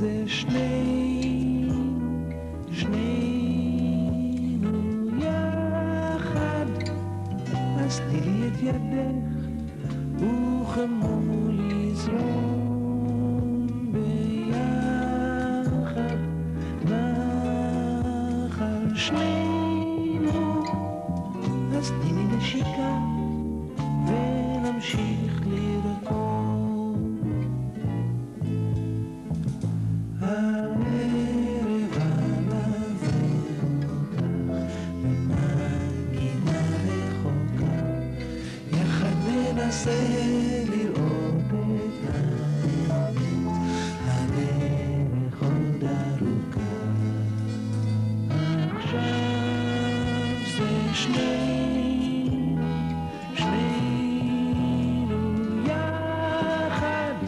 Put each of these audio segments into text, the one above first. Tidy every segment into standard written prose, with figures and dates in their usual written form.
זה שנינו יחד, אז תני לי את ידך וכמו לזרום ביחד נחל שנינו, אז תני לי נשיקה ונמשיך לרקוד. הערב עלבן אותך במנגינה רחוקה, יחד ננסה לראות את האמת, הדרך עוד ארוכה. עכשיו זה שנינו יחד,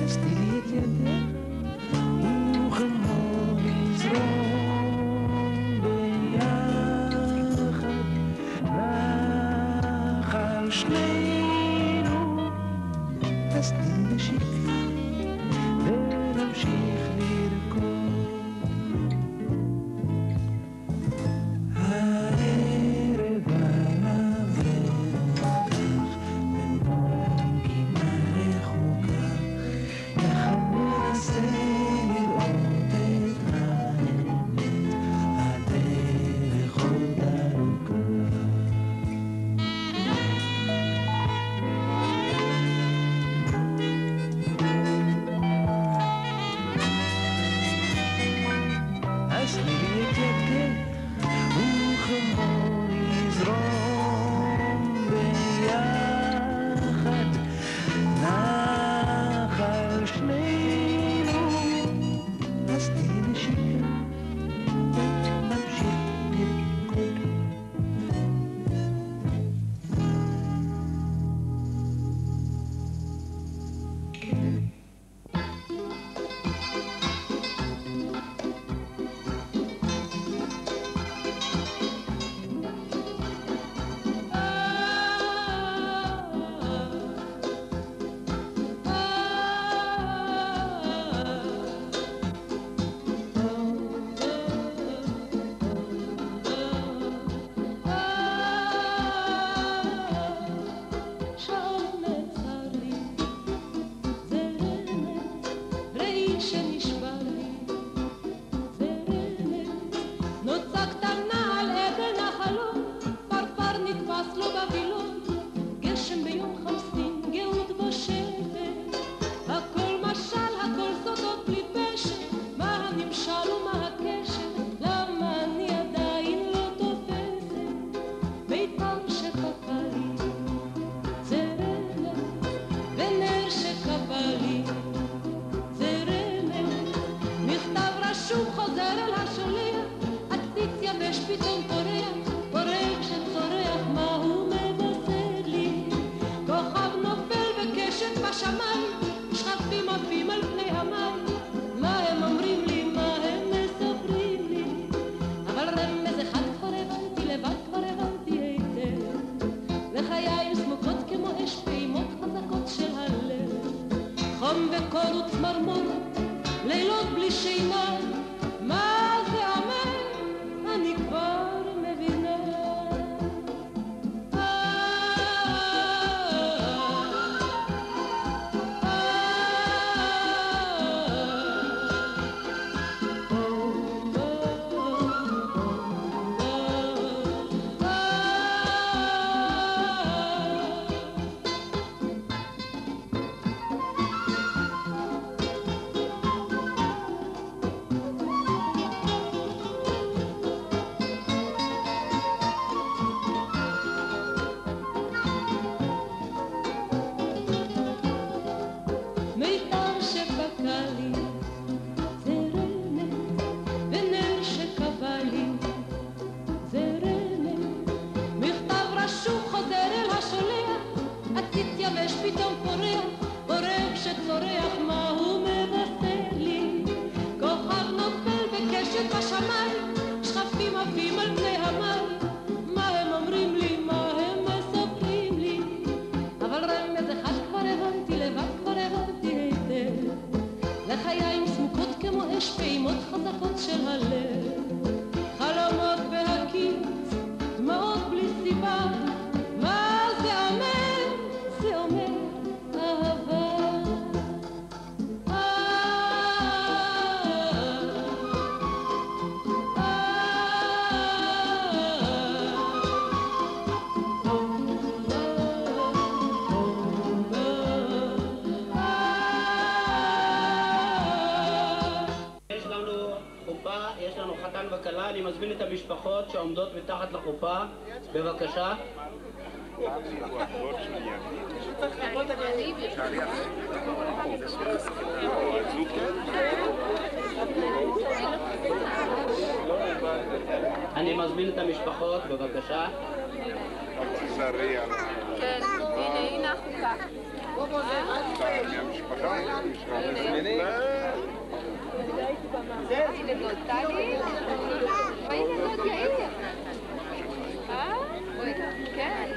אז תני לי את ידך וכמו לזרום ביחד נחל שנינו, אז תני לי נשיקה ונמשיך לרקוד. הערב עלבן אותך במנגינה רחוקה, יחד ננסה לראות את האמת, הדרך עוד ארוכה. אז תני לי את ידך וכמו לזרום ביחד נחל שנינו, אז תני לי נשיקה ונמשיך לרקוד. וכלה, אני מזמין את המשפחות שעומדות מתחת לחופה, בבקשה. אני מזמין את המשפחות, בבקשה. כן, הנה החוקה. הנה דוד טלי, והנה דוד יאיר. כן,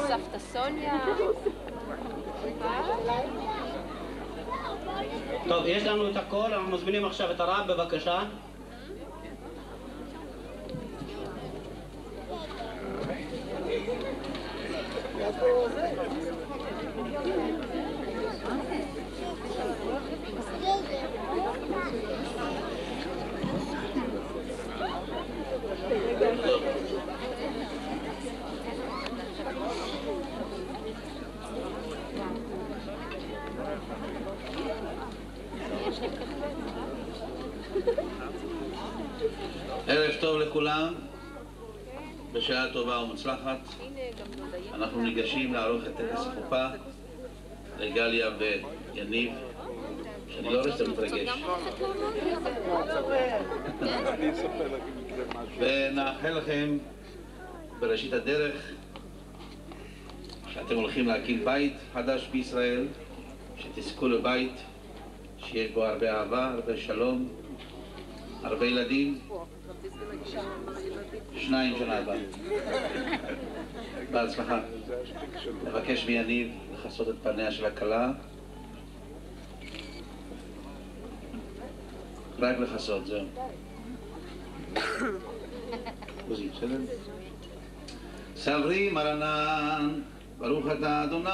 סבתא סוניה. טוב, יש לנו את הכל, אנחנו מזמינים עכשיו את הרב, בבקשה. ערב טוב לכולם, בשעה טובה ומוצלחת. אנחנו ניגשים לערוך את טקס החופה לגליה ויניב, שאני לא רואה שאתה מתרגש. ונאחל לכם בראשית הדרך שאתם הולכים להקים בית חדש בישראל, שתזכו לבית שיש בו הרבה אהבה, הרבה שלום, הרבה ילדים. 2 שנה הבאה. בהצלחה. נבקש מיניב לחסות את פניה של הכלה. רק לחסות, זהו. עוזי, בסדר? סברי מרנן, ברוך אתה אדוני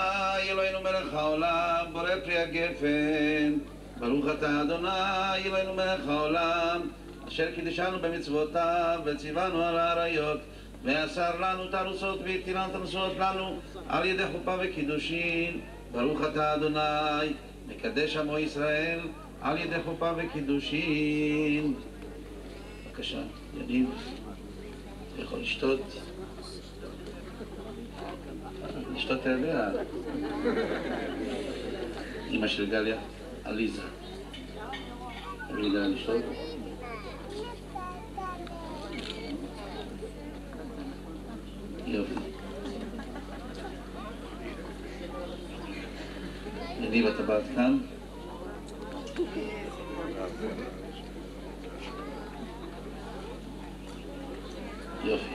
אלוהינו מלך העולם, בורא פרי הגפן. ברוך אתה אדוני אלוהינו מלך העולם, אשר קידשנו במצוותיו וציוונו על האריות, ואסר לנו את הארוסות והתיר את הארוסות לנו על ידי חופה וקידושין. ברוך אתה אדוני מקדש עמו ישראל על ידי חופה וקידושין. בבקשה, יניב, אתה יכול לשתות. לשתות אתה יודע. אמא של גליה, עליזה. אני יודע לשתות. יופי. יניב, אתה באת כאן? יופי.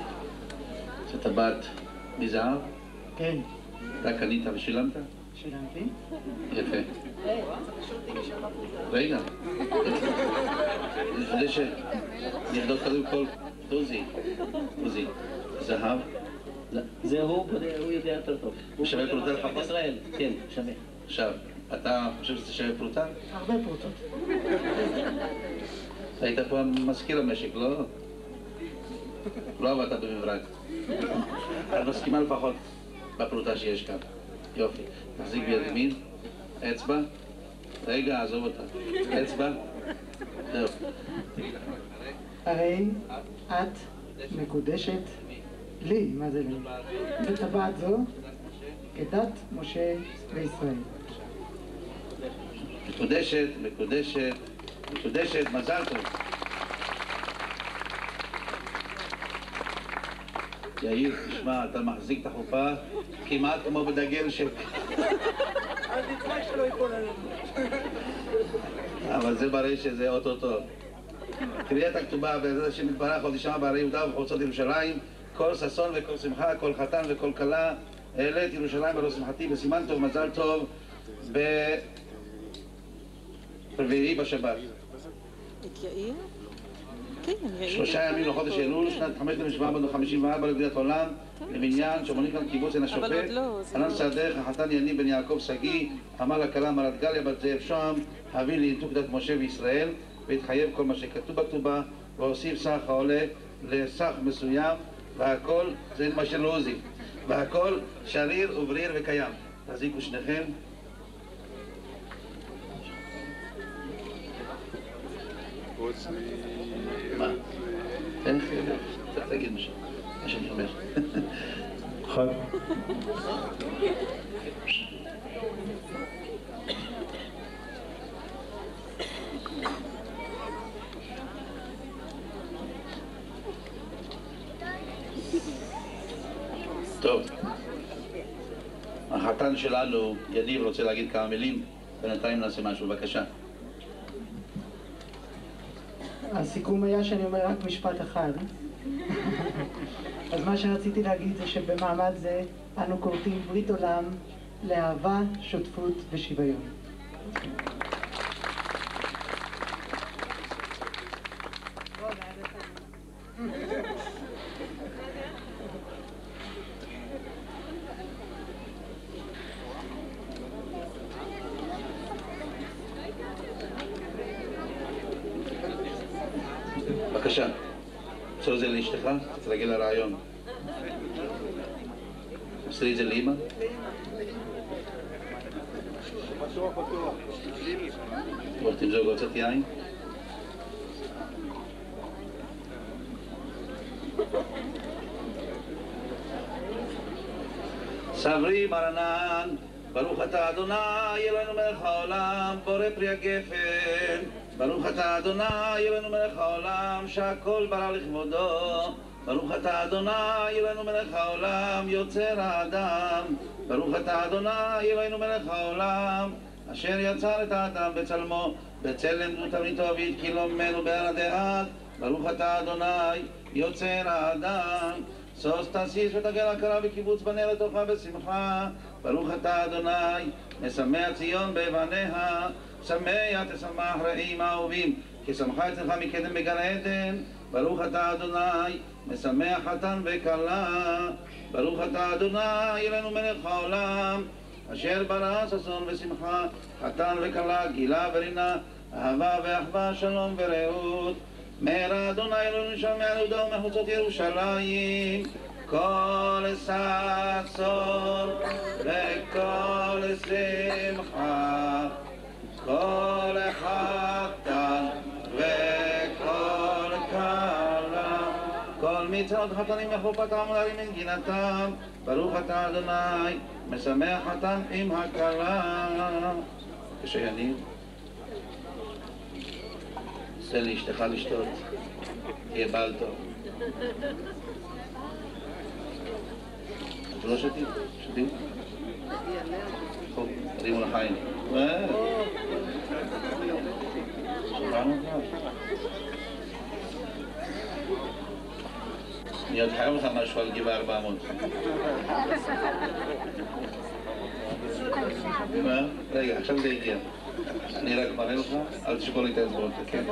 אתה באת מזהב? כן. אתה קנית ושילמת? שילמתי. יפה. רגע. כדי שנבדוק קודם כל, עוזי, זהב? זה הוא יודע יותר טוב. שווה פרוטה לפחות? ישראל, כן, שווה. עכשיו, אתה חושב שזה שווה פרוטה? הרבה פרוטות. היית פה מזכיר המשק, לא? לא עבדת במברק. את מסכימה לפחות בפרוטה שיש כאן. יופי. תחזיק ביד ימין. אצבע. רגע, עזוב אותה. אצבע. זהו. הרי את מקודשת לי, מה זה לי? בטבעת זו כדת משה וישראל. מקודשת, מקודשת, מקודשת, מזל טוב. יאיר, תשמע, אתה מחזיק את החופה כמעט כמו בדגל של... אל תצחק שלא ייפול עלינו. אבל זה מראה שזה אוטוטו. קריאת הכתובה, בעזרת השם יתברך, עוד ישמע בערי יהודה ובחוצות ירושלים, כל ששון וכל שמחה, כל חתן וכל כלה, העלית ירושלים על שמחתי בסימן טוב, מזל טוב, ברביעי בשבת. את יאיר? כן, יאיר. 3 ימים לחודש אלול, שנת 5754 למדינת העולם, למניין שמונים כאן קיבוץ עין השופט, ענן סעדך, החתן יניב בן יעקב שגיא, אמר לכלה מרת גליה בת זאב שוהם, הביא לניתוק דת משה וישראל, והתחייב כל מה שכתוב בכתובה, והוסיף סך העולה לסך מסוים, והכל, זה מה שלא עוזי, והכל שריר ובריר וקיים. תחזיקו שניכם. מה? תגיד משהו, מה שאני אומר. נכון. טוב, החתן שלנו, יניב, רוצה להגיד כמה מילים, בינתיים נעשה משהו, בבקשה. הסיכום היה שאני אומר רק משפט אחד. אז מה שרציתי להגיד זה שבמעמד זה אנו כורתים ברית עולם לאהבה, שותפות ושוויון. בבקשה, תמסור את זה לאשתך, רוצה להגיד לרעיון. תמסרי את זה לאמא. בוא תמזוג עוד קצת יין. סברי מרנן, ברוך אתה אדוני אלוהינו מלך העולם, בורא פרי הגפן. ברוך אתה אדוני אלוהינו מלך העולם, שהכל ברא לכבודו. ברוך אתה אדוני אלוהינו מלך העולם, יוצר האדם. ברוך אתה אדוני אלוהינו מלך העולם, אשר יצר את האדם בצלמו, בצלם דמות תבניתו והתקילו ממנו בהר דעת. ברוך אתה אדוני יוצר האדם, שוש תסיס ותגל הכרה בקיבוץ בניה לתוכה בשמחה. ברוך אתה אדוני משמח ציון בבניה, שמח תשמח רעים האהובים, כי שמחה אצלך מקדם בגן עדן. ברוך אתה אדוני משמח חתן וכלה. ברוך אתה אדוני אלוהינו מלך העולם, אשר ברא ששון ושמחה, חתן וכלה, גילה ורינה, אהבה ואחווה, שלום ורעות. מהרה אדוני אלוהינו שומע יהודה ומחוצות ירושלים, כל ששון וכל שמחה, כל חתן וכל כלה, כל מצוות חתנים וחופתם ולהרים מנגינתם. ברוך אתה אדוני משמח חתן עם הכלה. כשיניב עושה לאשתך לשתות, תהיה בעל טוב. אתם לא שותים? שותים? טוב, תרימו לחיים. שמענו כבר. אני עוד חייב לך משהו על גבעה 400. מה? רגע, עכשיו זה הגיע. אני רק מראה לך, אל תשבור לי את האצבעות, כן?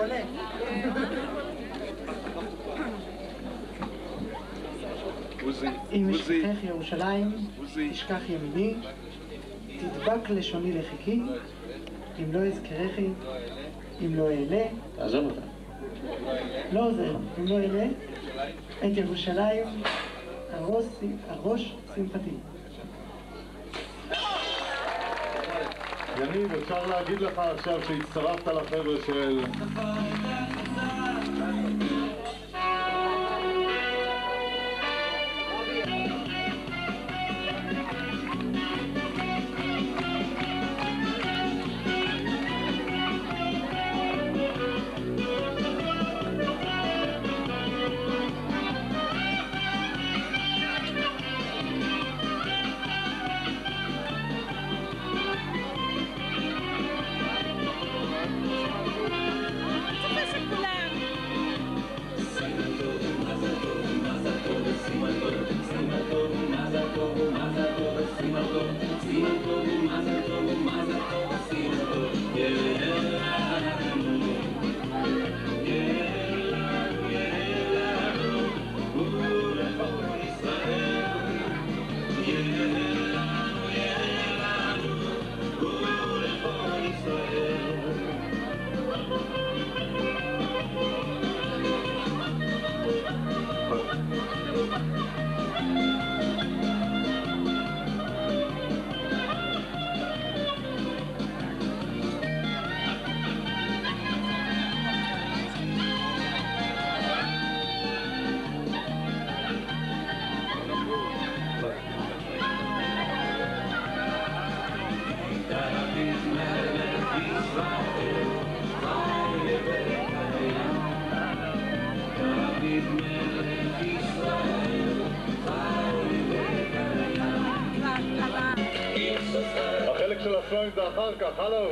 אם אשכחך ירושלים, תשכח ימיני, תדבק לשוני לחיקי, אם לא אזכרכי, אם לא אעלה. תעזוב אותה. לא עוזר, אם לא אעלה, את ירושלים, הראש שמחתי. יניב, אפשר להגיד לך עכשיו שהצטרפת לחבר'ה של... החלק של הסלואים זה אחר כך, הלו.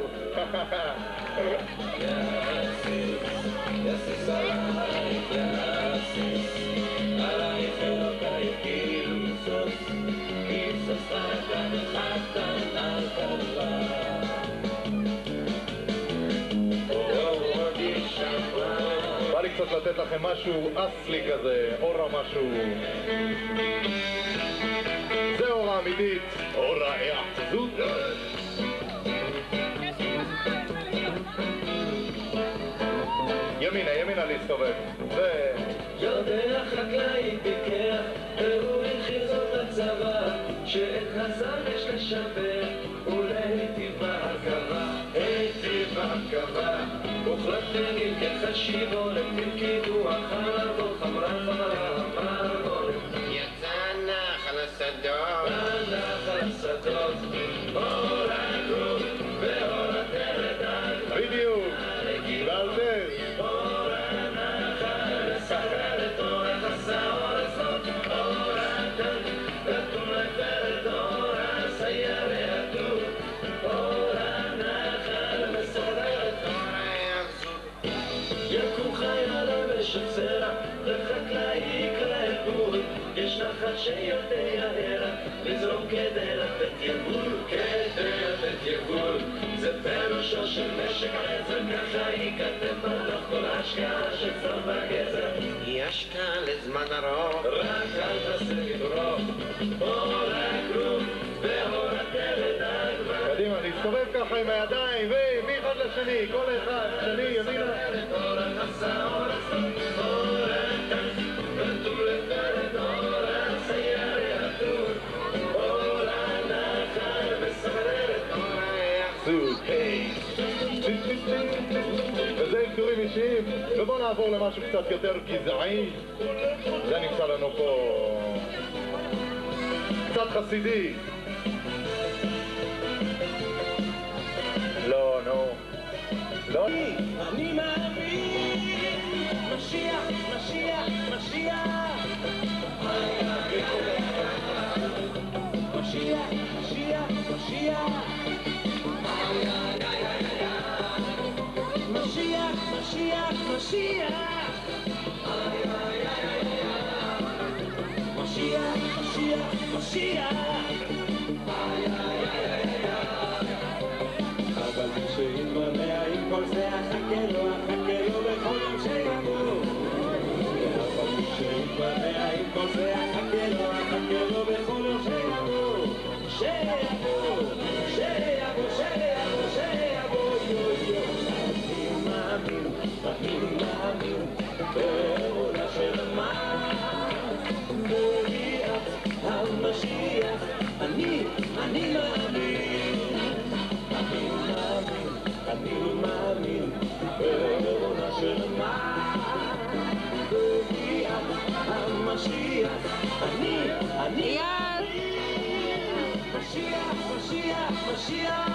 בא לי קצת לתת לכם משהו אסלי כזה, אורה משהו. זה אורה אמיתית, אורה העצזות. ימינה להסתובב. זה... יודע חקלאי פיקח, והוא הכריז זאת לצבא, שאת הזר יש לשבר, ולהיטיב בהרכבה, היטיב בהרכבה. הוחלט נלקח חשיבו, לתפקידו החלבו, חמרה המערבונת. יצא נחל השדות, נחל השדות, אור הגרוב, ואור הדלת הגרוב. בדיוק, ועל זה. אור הנחל מסחרר את אורך השעור הזאת, אור הדל, נתון לפרד אור הסיירי אור הנחל מסחרר את אור היחזות. יקום חייל במשך זרע, לחקלאי יקרא את בורי, יש נחל שיודע הרע, לזרום כדי לתת יבול, כדי לתת יבול. זה פירושו של משק עזר, ככה ייכתב בדוח כל ההשקעה שצריך בגזר. היא השקעה לזמן ארוך, רק אל תעשה לדרוך, אור הגרוב ואור הדלת הגבר. קדימה, להסתובב ככה עם הידיים, ומאחד לשני, כל אחד, שני, ימינה. אור השעור הזאת, אור הדל, נתון לפרד אור הסיירי הטור, אור הנחל מסחרר את אור היחזות. וזה אלתורים אישיים, ובואו נעבור למשהו קצת יותר גזעי. זה נמצא לנו פה קצת חסידי. לא, נו. לא. אני מאמין, משיח, משיח, משיח. משיח, משיח, משיח. משיח, משיח, משיח. משיח, משיח, משיח. אבל מי שיתמנע עם כל זה, אחכה לו בכל יום שיבוא. אבל מי שיתמנע עם כל זה, אחכה לו בכל יום שיבוא. שיבוא, שיבוא, שיבוא, שיבוא, יו. אני מאמין באמונה של מה בריאת המשיח. אני מאמין באמונה של מה בריאת המשיח. אני משיח.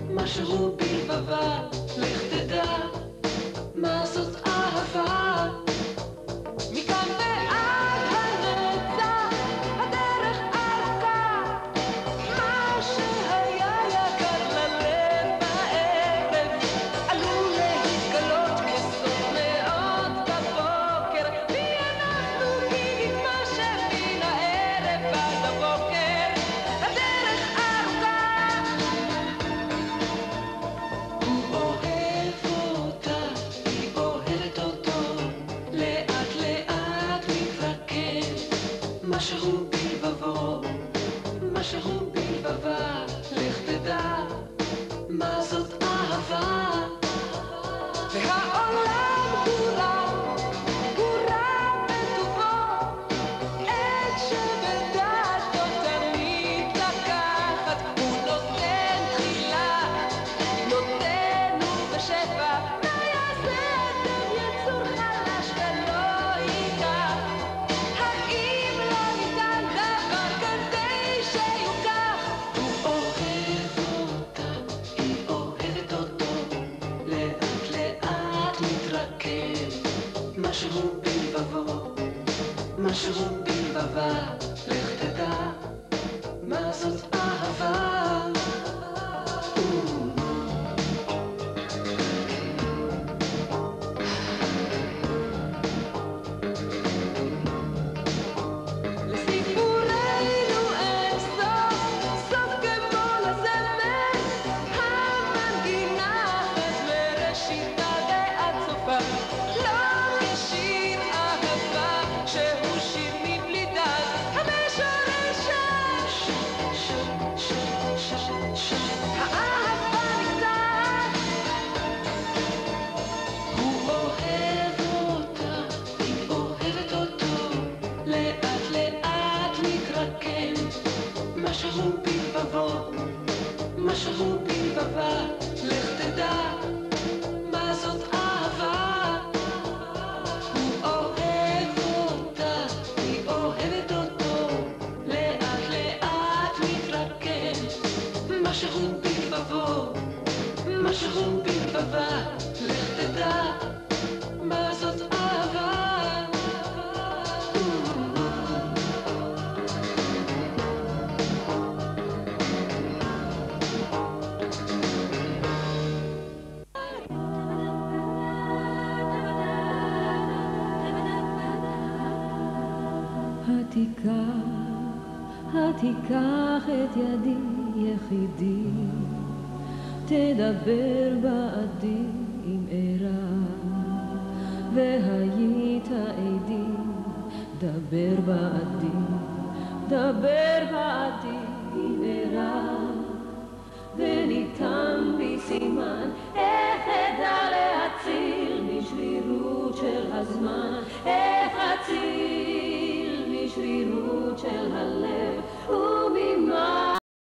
משהו בלבבה, לך תדע מה זאת אהבה. מכאן ועד הנצח הדרך ארוכה, מה שהיה יקר ללב בערב עלול להתגלות כסוף מאוד בבוקר, ואנחנו גילים מה שבין הערב עד הבוקר. הדרך ארוכה, מתרקם, משהו בלבבו, משהו בלבבה, לך תדע מה זאת אהבה. הוא אוהב אותה, היא אוהבת אותו, לאט לאט מתרקם, משהו בלבבו, משהו בלבבה, לך תדע מה זאת אהבה. תיקח את ידי יחידי, תדבר בעדי עם ערה, והיית עדי, דבר בעדי, דבר בעדי.